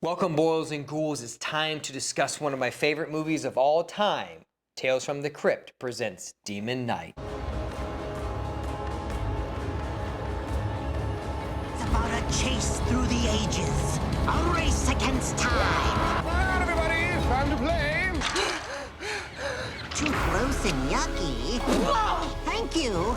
Welcome, boils and ghouls. It's time to discuss one of my favorite movies of all time. Tales from the Crypt presents Demon Knight. It's about a chase through the ages, a race against time. Come on, everybody, time to play. Too gross and yucky. Whoa! Thank you.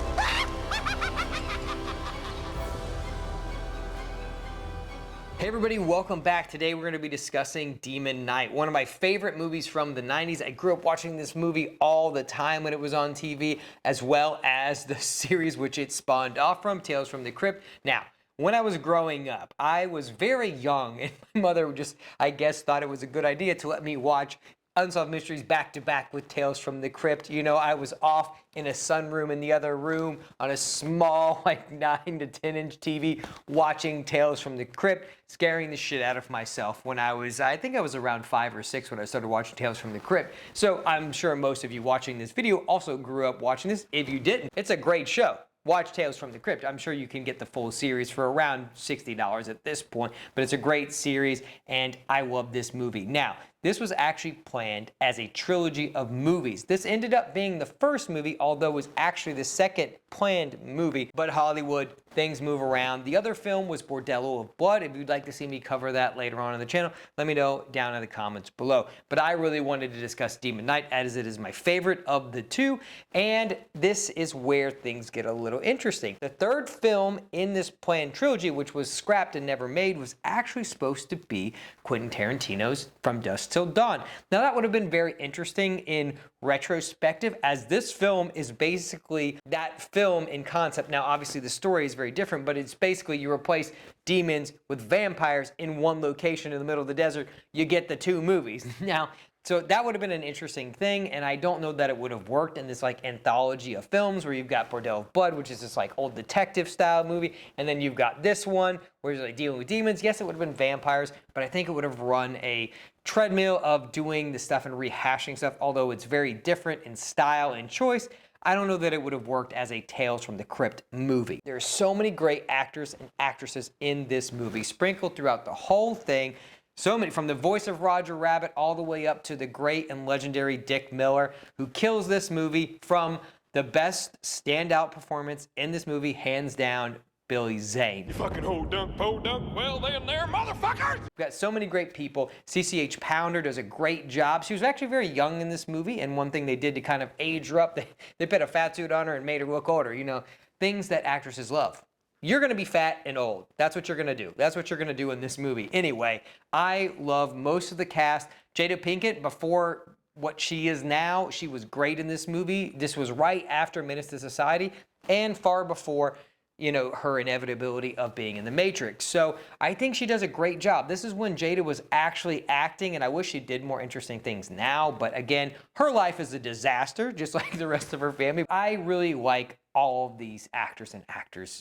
Hey everybody, welcome back. Today we're going to be discussing Demon Knight, one of my favorite movies from the 90s. I grew up watching this movie all the time when it was on TV, as well as the series which it spawned off from, Tales from the Crypt. Now, when I was growing up, I was very young, and my mother just, I guess, thought it was a good idea to let me watch Unsolved Mysteries back to back with Tales from the Crypt. You know, I was off in a sunroom in the other room on a small, like 9 to 10 inch TV watching Tales from the Crypt, scaring the shit out of myself when I think I was around 5 or 6 when I started watching Tales from the Crypt. So I'm sure most of you watching this video also grew up watching this. If you didn't, it's a great show. Watch Tales from the Crypt. I'm sure you can get the full series for around $60 at this point, but it's a great series and I love this movie. Now, this was actually planned as a trilogy of movies. This ended up being the first movie, although it was actually the second planned movie, but Hollywood, things move around. The other film was Bordello of Blood. If you'd like to see me cover that later on the channel, let me know down in the comments below. But I really wanted to discuss Demon Knight as it is my favorite of the two, and this is where things get a little interesting. The third film in this planned trilogy, which was scrapped and never made, was actually supposed to be Quentin Tarantino's From Dusk Till Dawn. Now that would have been very interesting in retrospective, as this film is basically that film in concept. Now obviously the story is very different, but it's basically you replace demons with vampires in one location in the middle of the desert, you get the two movies. Now, so that would have been an interesting thing, and I don't know that it would have worked in this like anthology of films where you've got Bordello of Blood, which is this like old detective style movie, and then you've got this one where you're like dealing with demons. Yes, it would have been vampires, but I think it would have run a treadmill of doing the stuff and rehashing stuff, although it's very different in style and choice. I don't know that it would have worked as a Tales from the Crypt movie. There are so many great actors and actresses in this movie, sprinkled throughout the whole thing. So many, from the voice of Roger Rabbit all the way up to the great and legendary Dick Miller, who kills this movie from the best standout performance in this movie, hands down, Billy Zane. You fucking ho dunk, po dunk, well then there, motherfuckers! We've got so many great people. CCH Pounder does a great job. She was actually very young in this movie, and one thing they did to kind of age her up, they put a fat suit on her and made her look older. You know, things that actresses love. You're going to be fat and old. That's what you're going to do. That's what you're going to do in this movie. Anyway, I love most of the cast. Jada Pinkett, before what she is now, she was great in this movie. This was right after Menace to Society and far before, you know, her inevitability of being in The Matrix. So I think she does a great job. This is when Jada was actually acting, and I wish she did more interesting things now. But again, her life is a disaster, just like the rest of her family. I really like all of these actors and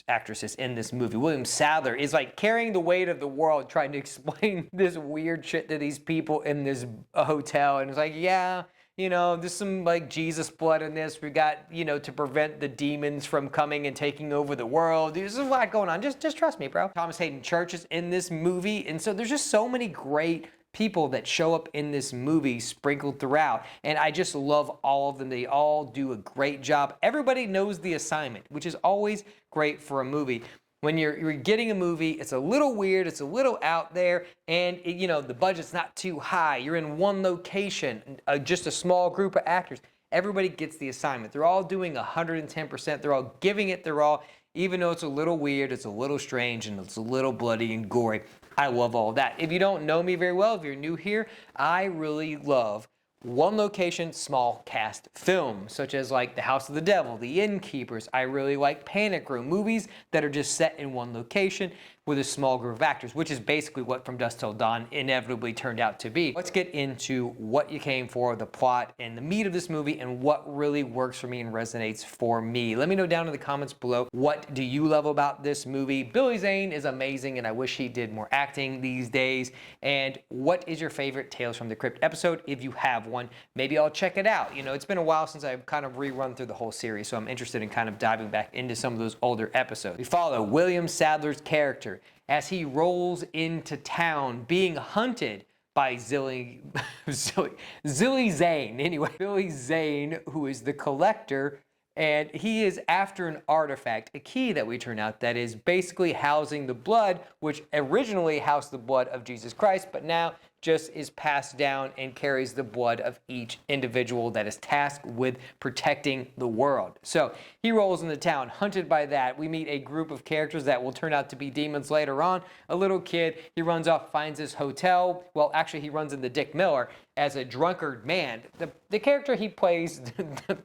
actresses in this movie. William Sadler is like carrying the weight of the world trying to explain this weird shit to these people in this hotel. And it's like, yeah, you know, there's some like Jesus blood in this. We got, you know, to prevent the demons from coming and taking over the world. There's a lot going on. Just trust me, bro. Thomas Hayden Church is in this movie. And so there's just so many great people that show up in this movie sprinkled throughout, and I just love all of them. They all do a great job. Everybody knows the assignment, which is always great for a movie. When you're getting a movie, it's a little weird, it's a little out there, and you know, the budget's not too high. You're in one location, just a small group of actors. Everybody gets the assignment. They're all doing 110%. They're all giving it their all, even though it's a little weird, it's a little strange, and it's a little bloody and gory. I love all of that. If you don't know me very well, if you're new here, I really love one location, small cast films, such as like The House of the Devil, The Innkeepers. I really like Panic Room, movies that are just set in one location with a small group of actors, which is basically what From Dusk Till Dawn inevitably turned out to be. Let's get into what you came for, the plot, and the meat of this movie, and what really works for me and resonates for me. Let me know down in the comments below, what do you love about this movie? Billy Zane is amazing, and I wish he did more acting these days. And what is your favorite Tales from the Crypt episode? If you have one, maybe I'll check it out. You know, it's been a while since I've kind of rerun through the whole series, so I'm interested in kind of diving back into some of those older episodes. We follow William Sadler's character as he rolls into town being hunted by Zilly Zane. Anyway, Billy Zane, who is the collector, and he is after an artifact, a key that we turn out that is basically housing the blood, which originally housed the blood of Jesus Christ, but now just is passed down and carries the blood of each individual that is tasked with protecting the world. So he rolls into town, hunted by that. We meet a group of characters that will turn out to be demons later on. A little kid, he runs off, finds his hotel. Well, actually, he runs into Dick Miller as a drunkard man. The character he plays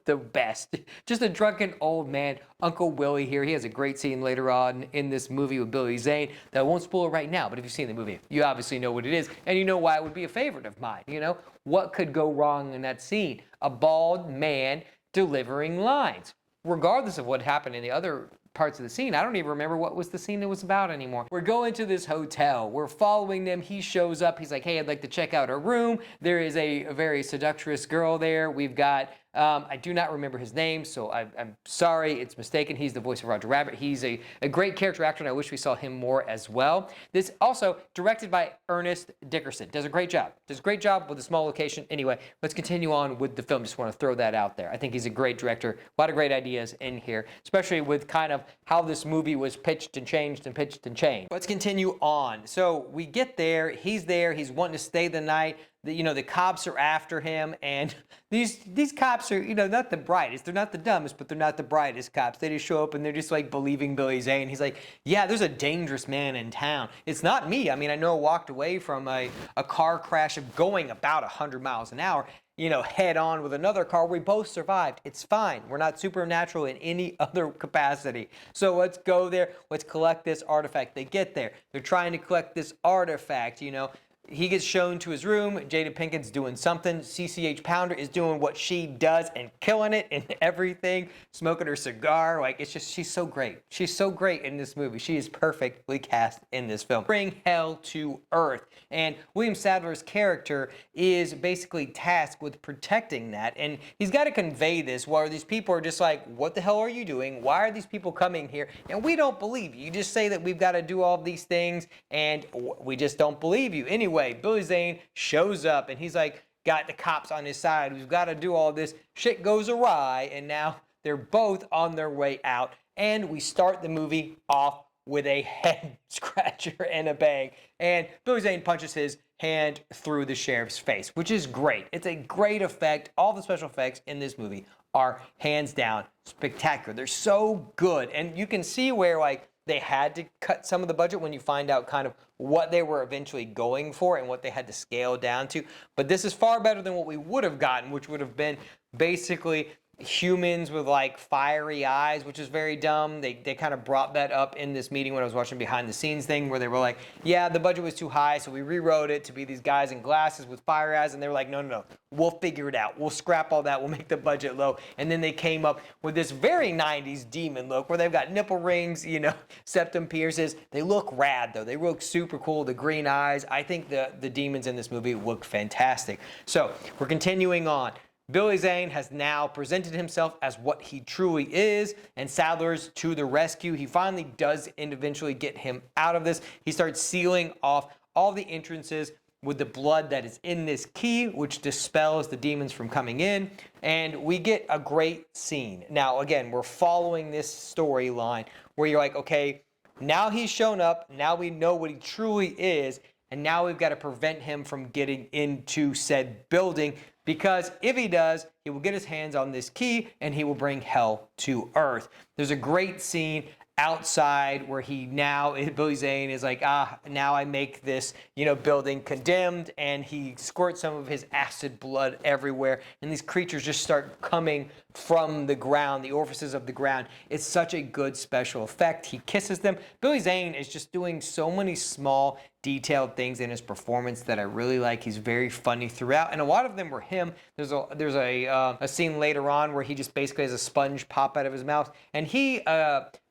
the best. Just a drunken old man, Uncle Willie here. He has a great scene later on in this movie with Billy Zane that I won't spoil right now, but if you've seen the movie, you obviously know what it is, and you know why it would be a favorite of mine. You know, what could go wrong in that scene? A bald man delivering lines. Regardless of what happened in the other parts of the scene, I don't even remember what was the scene it was about anymore. We're going to this hotel. We're following them. He shows up. He's like, hey, I'd like to check out a room. There is a very seductress girl there. We've got, I do not remember his name, so I'm sorry. It's mistaken. He's the voice of Roger Rabbit. He's a great character actor, and I wish we saw him more as well. This also directed by Ernest Dickerson. Does a great job. Does a great job with a small location. Anyway, let's continue on with the film. Just want to throw that out there. I think he's a great director. A lot of great ideas in here, especially with kind of how this movie was pitched and changed and pitched and changed. Let's continue on. So we get there. He's there. He's wanting to stay the night. The cops are after him, and these cops are, not the brightest. They're not the dumbest, but they're not the brightest cops. They just show up, and they're just, like, believing Billy Zane. He's like, yeah, there's a dangerous man in town. It's not me. I mean, I know I walked away from a car crash of going about 100 miles an hour, head on with another car. We both survived. It's fine. We're not supernatural in any other capacity. So let's go there. Let's collect this artifact. They get there. They're trying to collect this artifact, He gets shown to his room. Jada Pinkett's doing something. CCH Pounder is doing what she does and killing it in everything, smoking her cigar. Like, it's just, she's so great. She's so great in this movie. She is perfectly cast in this film. Bring hell to earth. And William Sadler's character is basically tasked with protecting that. And he's got to convey this where these people are just like, what the hell are you doing? Why are these people coming here? And we don't believe you. You just say that we've got to do all these things, and we just don't believe you. Anyway, Billy Zane shows up, and he's like, got the cops on his side. We've got to do all this. Shit goes awry, and now they're both on their way out. And we start the movie off with a head scratcher and a bang. And Billy Zane punches his hand through the sheriff's face, which is great. It's a great effect. All the special effects in this movie are hands down spectacular. They're so good. And you can see where, like, they had to cut some of the budget when you find out kind of what they were eventually going for and what they had to scale down to. But this is far better than what we would have gotten, which would have been basically humans with like fiery eyes, which is very dumb. They kind of brought that up in this meeting when I was watching behind the scenes thing where they were like, yeah, the budget was too high, so we rewrote it to be these guys in glasses with fire eyes, and they were like, no, we'll figure it out. We'll scrap all that. We'll make the budget low. And then they came up with this very 90s demon look where they've got nipple rings, septum pierces. They look rad, though. They look super cool. The green eyes. I think the demons in this movie look fantastic. So we're continuing on. Billy Zane has now presented himself as what he truly is, and Sadler's to the rescue. He finally does eventually get him out of this. He starts sealing off all the entrances with the blood that is in this key, which dispels the demons from coming in, and we get a great scene. Now, again, we're following this storyline where you're like, okay, now he's shown up, now we know what he truly is, and now we've got to prevent him from getting into said building, because if he does, he will get his hands on this key and he will bring hell to earth. There's a great scene outside where Billy Zane is like, now I make this, building condemned, and he squirts some of his acid blood everywhere, and these creatures just start coming from the ground, the orifices of the ground. It's such a good special effect. He kisses them. Billy Zane is just doing so many small, detailed things in his performance that I really like. He's very funny throughout, and a lot of them were him. There's a scene later on where he just basically has a sponge pop out of his mouth, and he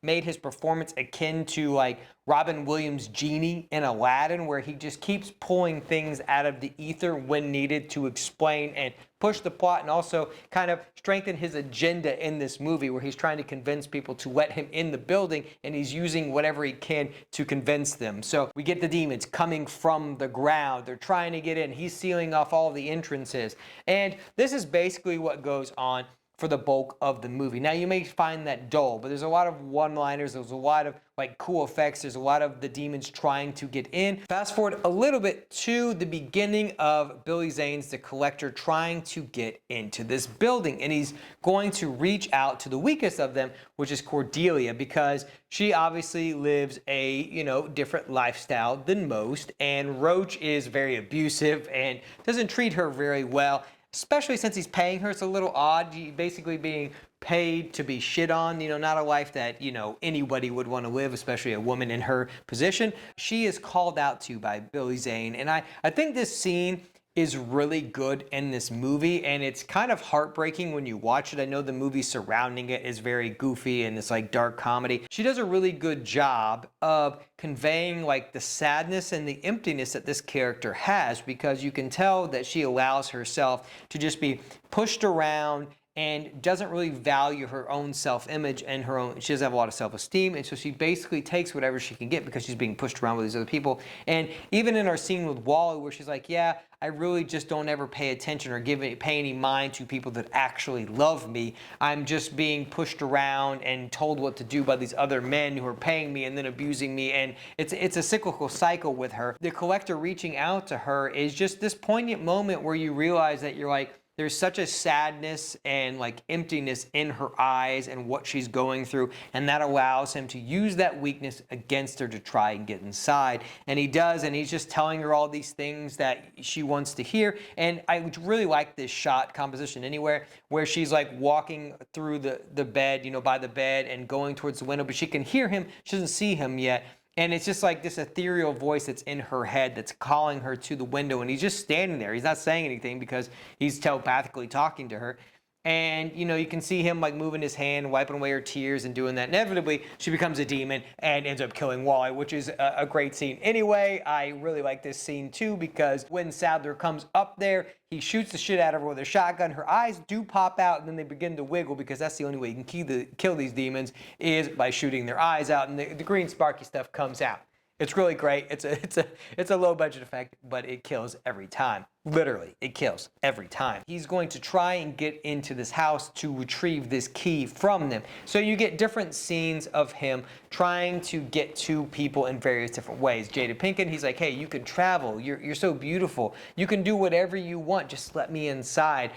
made his performance akin to like Robin Williams' genie in Aladdin, where he just keeps pulling things out of the ether when needed to explain and push the plot, and also kind of strengthen his agenda in this movie, where he's trying to convince people to let him in the building, and he's using whatever he can to convince them. So we get the demons coming from the ground. They're trying to get in. He's sealing off all the entrances. And this is basically what goes on for the bulk of the movie. Now, you may find that dull, but there's a lot of one-liners, there's a lot of like cool effects, there's a lot of the demons trying to get in. Fast forward a little bit to the beginning of Billy Zane's The Collector trying to get into this building, and he's going to reach out to the weakest of them, which is Cordelia, because she obviously lives a, different lifestyle than most, and Roach is very abusive and doesn't treat her very well. Especially since he's paying her. It's a little odd, basically being paid to be shit on, not a life that, anybody would want to live, especially a woman in her position. She is called out to by Billy Zane, and I think this scene is really good in this movie, and it's kind of heartbreaking when you watch it. I know the movie surrounding it is very goofy and it's like dark comedy. She does a really good job of conveying like the sadness and the emptiness that this character has, because you can tell that she allows herself to just be pushed around and doesn't really value her own self-image and she doesn't have a lot of self-esteem, and so she basically takes whatever she can get because she's being pushed around with these other people. And even in our scene with Wally, where she's like, yeah, I really just don't ever pay attention or pay any mind to people that actually love me. I'm just being pushed around and told what to do by these other men who are paying me and then abusing me, and it's a cyclical cycle with her. The Collector reaching out to her is just this poignant moment where you realize that you're like, there's such a sadness and like emptiness in her eyes and what she's going through, and that allows him to use that weakness against her to try and get inside. And he does, and he's just telling her all these things that she wants to hear. And I really like this shot composition anywhere, where she's like walking through the bed, by the bed, and going towards the window, but she can hear him, she doesn't see him yet. And it's just like this ethereal voice that's in her head that's calling her to the window. And he's just standing there. He's not saying anything because he's telepathically talking to her. And, you can see him like moving his hand, wiping away her tears and doing that. Inevitably, she becomes a demon and ends up killing Wally, which is a great scene. Anyway, I really like this scene too, because when Sadler comes up there, he shoots the shit out of her with a shotgun. Her eyes do pop out, and then they begin to wiggle, because that's the only way you can kill these demons is by shooting their eyes out, and the green sparky stuff comes out. It's really great. It's a low budget effect, but it kills every time. Literally, it kills every time. He's going to try and get into this house to retrieve this key from them. So you get different scenes of him trying to get to people in various different ways. Jada Pinkett, he's like, hey, you can travel. You're so beautiful. You can do whatever you want. Just let me inside.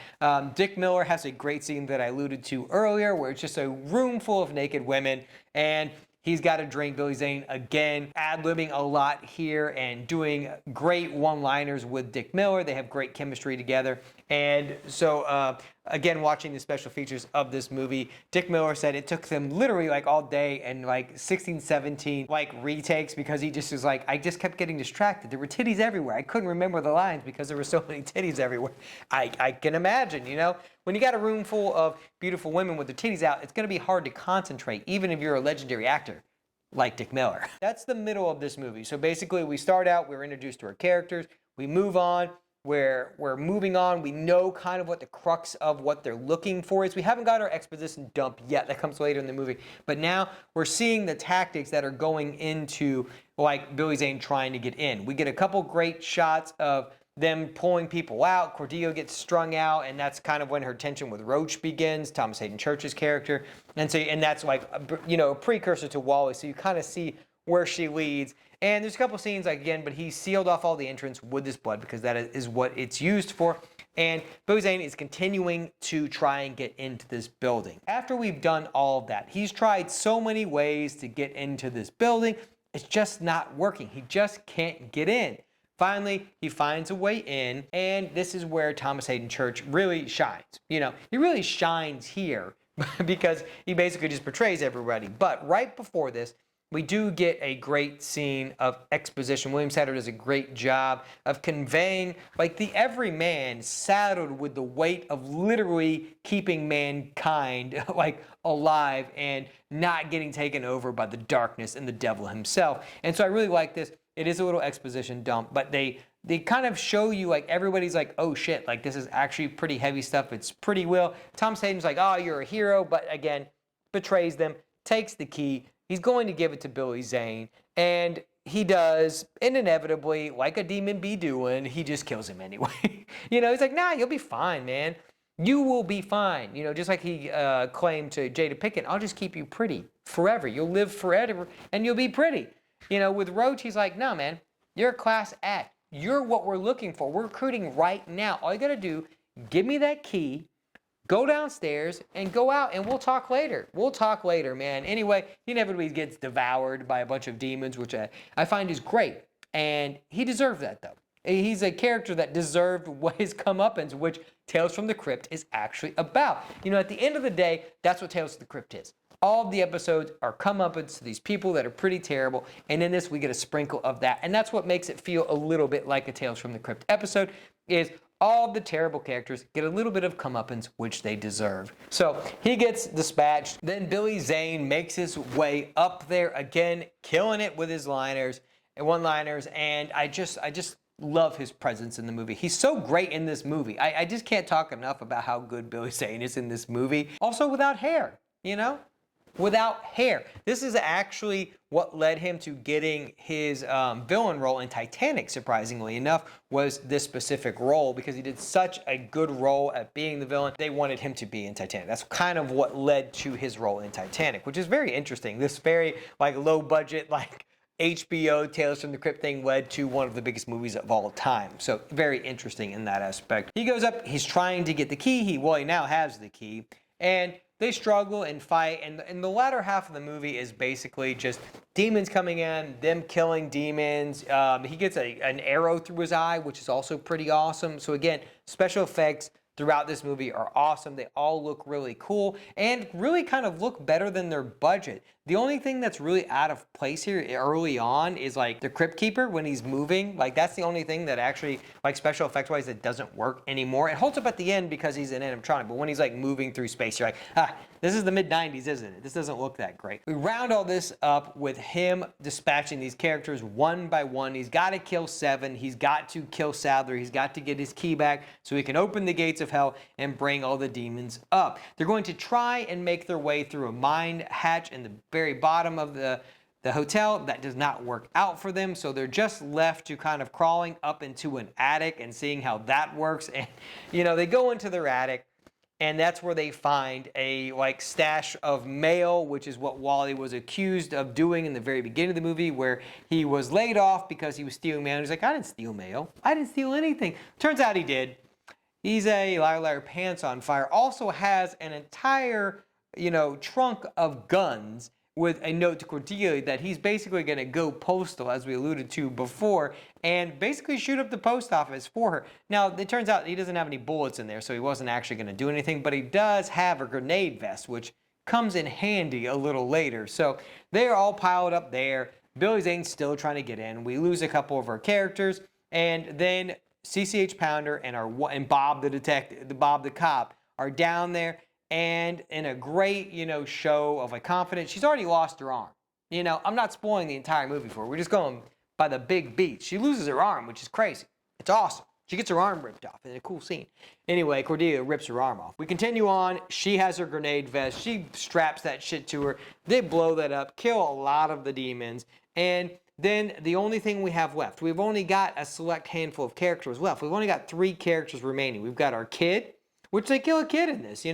Dick Miller has a great scene that I alluded to earlier, where it's just a room full of naked women, and he's got a drink. Billy Zane, again, ad-libbing a lot here and doing great one-liners with Dick Miller. They have great chemistry together. And so, again, watching the special features of this movie, Dick Miller said it took them literally like all day and like 16, 17 like retakes, because he just was like, I just kept getting distracted. There were titties everywhere. I couldn't remember the lines because there were so many titties everywhere. I can imagine, when you got a room full of beautiful women with their titties out, it's going to be hard to concentrate, even if you're a legendary actor like Dick Miller. That's the middle of this movie. So basically, we start out, we're introduced to our characters, we move on, we're moving on, we know kind of what the crux of what they're looking for is. We haven't got our exposition dump yet, that comes later in the movie, but now we're seeing the tactics that are going into like Billy Zane trying to get in. We get a couple great shots of them pulling people out. Cordelia gets strung out, and that's kind of when her tension with Roach begins, Thomas Hayden Church's character. And that's like, a precursor to Wally, so you kind of see where she leads. And there's a couple scenes, again, but he sealed off all the entrance with his blood, because that is what it's used for. And Billy Zane is continuing to try and get into this building. After we've done all of that, he's tried so many ways to get into this building. It's just not working. He just can't get in. Finally, he finds a way in, and this is where Thomas Hayden Church really shines. He really shines here because he basically just portrays everybody. But right before this, we do get a great scene of exposition. William Sadler does a great job of conveying like the everyman saddled with the weight of literally keeping mankind like alive and not getting taken over by the darkness and the devil himself. And so I really like this. It is a little exposition dump, but they kind of show you like everybody's like, oh shit, like this is actually pretty heavy stuff. It's pretty Will. Tom Hayden's like, oh, you're a hero, but again, betrays them, takes the key. He's going to give it to Billy Zane, and he does, and inevitably, like a demon be doing, he just kills him anyway. You know, he's like, nah, you'll be fine, man. You will be fine. You know, just like he claimed to Jada Pinkett, I'll just keep you pretty forever. You'll live forever, and you'll be pretty. You know, with Roach, he's like, no, man, you're a class act. You're what we're looking for. We're recruiting right now. All you got to do, give me that key, go downstairs and go out, and we'll talk later. We'll talk later, man. Anyway, he inevitably gets devoured by a bunch of demons, which I find is great. And he deserved that, though. He's a character that deserved what his comeuppance, which Tales from the Crypt is actually about. You know, at the end of the day, that's what Tales from the Crypt is. All of the episodes are comeuppance to these people that are pretty terrible, and in this we get a sprinkle of that. And that's what makes it feel a little bit like a Tales from the Crypt episode, is all of the terrible characters get a little bit of comeuppance, which they deserve. So he gets dispatched. Then Billy Zane makes his way up there again, killing it with his liners and one-liners. And I just love his presence in the movie. He's so great in this movie. I just can't talk enough about how good Billy Zane is in this movie. Also without hair, you know? Without hair. This is actually what led him to getting his villain role in Titanic, surprisingly enough, was this specific role, because he did such a good role at being the villain. They wanted him to be in Titanic. That's kind of what led to his role in Titanic, which is very interesting. This very like low budget, like HBO Tales from the Crypt thing led to one of the biggest movies of all time. So very interesting in that aspect. He goes up, he's trying to get the key. He now has the key. And they struggle and fight, and the latter half of the movie is basically just demons coming in, them killing demons. He gets an arrow through his eye, which is also pretty awesome. So again, special effects throughout this movie are awesome. They all look really cool and really kind of look better than their budget. The only thing that's really out of place here early on is like the Crypt Keeper when he's moving. Like that's the only thing that actually, like special effects wise, that doesn't work anymore. It holds up at the end because he's an animatronic, but when he's like moving through space, you're like, this is the mid-90s, isn't it? This doesn't look that great. We round all this up with him dispatching these characters one by one. He's got to kill 7. He's got to kill Sadler. He's got to get his key back so he can open the gates of hell and bring all the demons up. They're going to try and make their way through a mine hatch in the very bottom of the hotel. That does not work out for them, so they're just left to kind of crawling up into an attic and seeing how that works. And you know, they go into their attic, and that's where they find a like stash of mail, which is what Wally was accused of doing in the very beginning of the movie, where he was laid off because he was stealing mail. He's like, I didn't steal mail. I didn't steal anything. Turns out he did. He's a liar, pants on fire. Also has an entire, trunk of guns with a note to Cordelia that he's basically going to go postal, as we alluded to before, and basically shoot up the post office for her. Now, it turns out he doesn't have any bullets in there, so he wasn't actually going to do anything, but he does have a grenade vest, which comes in handy a little later. So they're all piled up there. Billy Zane's still trying to get in. We lose a couple of our characters, and then CCH Pounder and Bob the detective, Bob the cop, are down there. And in a great, show of confidence, she's already lost her arm. I'm not spoiling the entire movie for her. We're just going by the big beats. She loses her arm, which is crazy. It's awesome. She gets her arm ripped off in a cool scene. Anyway, Cordelia rips her arm off. We continue on. She has her grenade vest. She straps that shit to her. They blow that up, kill a lot of the demons. And then the only thing we have left, we've only got a select handful of characters left. We've only got 3 characters remaining. We've got our kid, which they kill a kid in this,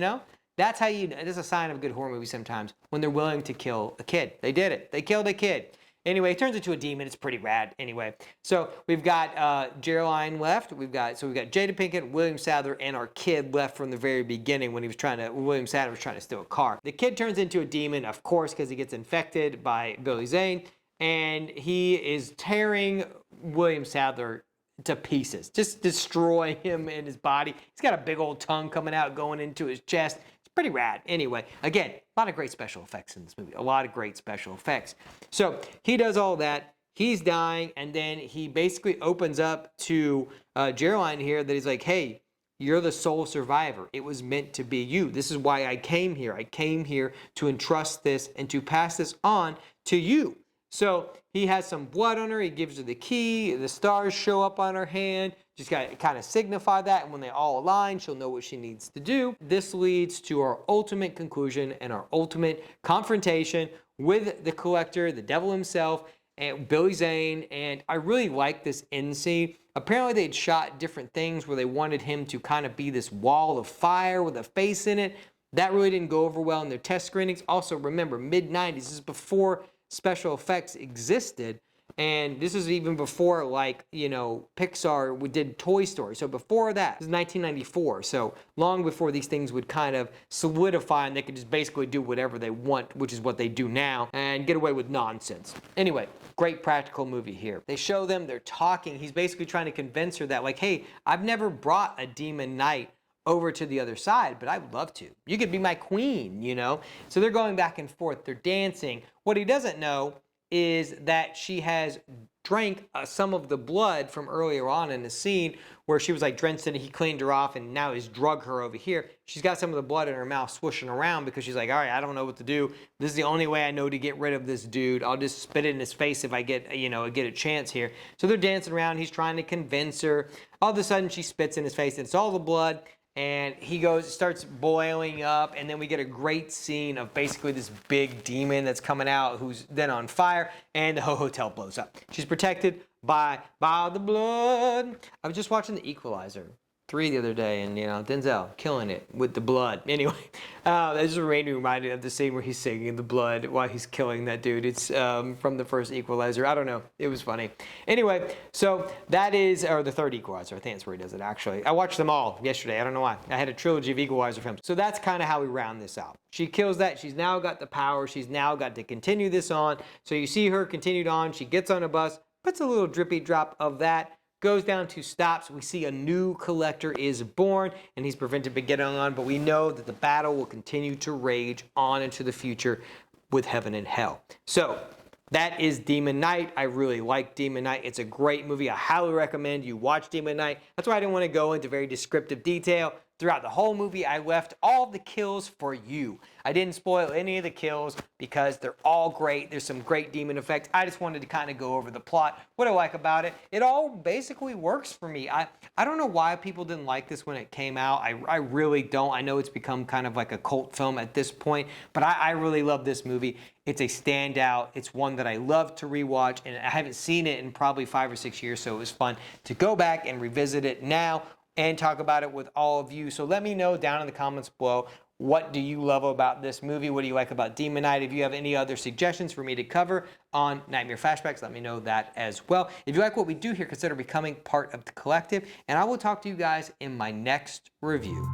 That's how it is a sign of a good horror movie sometimes, when they're willing to kill a kid. They did it. They killed a kid. Anyway, it turns into a demon. It's pretty rad. Anyway, so we've got Geraldine left. We've got Jada Pinkett, William Sadler, and our kid left from the very beginning when William Sadler was trying to steal a car. The kid turns into a demon, of course, because he gets infected by Billy Zane, and he is tearing William Sadler to pieces, just destroy him in his body. He's got a big old tongue coming out, going into his chest. pretty rad. Anyway, again, a lot of great special effects in this movie. A lot of great special effects. So he does all that. He's dying, and then he basically opens up to Geraldine here that he's like, hey, you're the sole survivor. It was meant to be you. This is why I came here. I came here to entrust this and to pass this on to you. So he has some blood on her. He gives her the key. The stars show up on her hand. Just got to kind of signify that. And when they all align, she'll know what she needs to do. This leads to our ultimate conclusion and our ultimate confrontation with the collector, the devil himself, and Billy Zane. And I really like this end scene. Apparently they'd shot different things where they wanted him to kind of be this wall of fire with a face in it. That really didn't go over well in their test screenings. Also, remember, mid-90s, this is before special effects existed, and this is even before, like, you know, Pixar did Toy Story. So before that, this is 1994, so long before these things would kind of solidify and they could just basically do whatever they want, which is what they do now, and get away with nonsense. Anyway, great practical movie here. They show them, they're talking. He's basically trying to convince her that, like, hey, I've never brought a demon knight over to the other side, but I would love to. You could be my queen, you know? So they're going back and forth. They're dancing. What he doesn't know is that she has drank some of the blood from earlier on in the scene where she was like drenched in it. He cleaned her off and now he's drugged her over here. She's got some of the blood in her mouth swooshing around because she's like, all right, I don't know what to do. This is the only way I know to get rid of this dude. I'll just spit it in his face if I get a chance here. So they're dancing around. He's trying to convince her. All of a sudden she spits in his face. It's all the blood. And he starts boiling up, and then we get a great scene of basically this big demon that's coming out who's then on fire, and the whole hotel blows up. She's protected by the blood. I was just watching The Equalizer 3 the other day, and, you know, Denzel killing it with the blood. Anyway, that just made me reminded of the scene where he's singing the blood while he's killing that dude. It's from the first Equalizer. I don't know. It was funny. Anyway, so that is, or the third Equalizer. I think that's where he does it, actually. I watched them all yesterday. I don't know why. I had a trilogy of Equalizer films. So that's kind of how we round this out. She kills that. She's now got the power. She's now got to continue this on. So you see her continued on. She gets on a bus, puts a little drippy drop of that, goes down to stops. We see a new collector is born, and he's prevented from getting on, but we know that the battle will continue to rage on into the future with heaven and hell. So that is Demon Knight. I really like Demon Knight. It's a great movie. I highly recommend you watch Demon Knight. That's why I didn't want to go into very descriptive detail. Throughout the whole movie, I left all the kills for you. I didn't spoil any of the kills because they're all great. There's some great demon effects. I just wanted to kind of go over the plot, what I like about it. It all basically works for me. I don't know why people didn't like this when it came out. I really don't. I know it's become kind of like a cult film at this point, but I really love this movie. It's a standout. It's one that I love to rewatch, and I haven't seen it in probably 5 or 6 years, so it was fun to go back and revisit it now and talk about it with all of you. So let me know down in the comments below, what do you love about this movie? What do you like about Demon Knight? If you have any other suggestions for me to cover on Nightmare Flashbacks, let me know that as well. If you like what we do here, consider becoming part of the collective, and I will talk to you guys in my next review.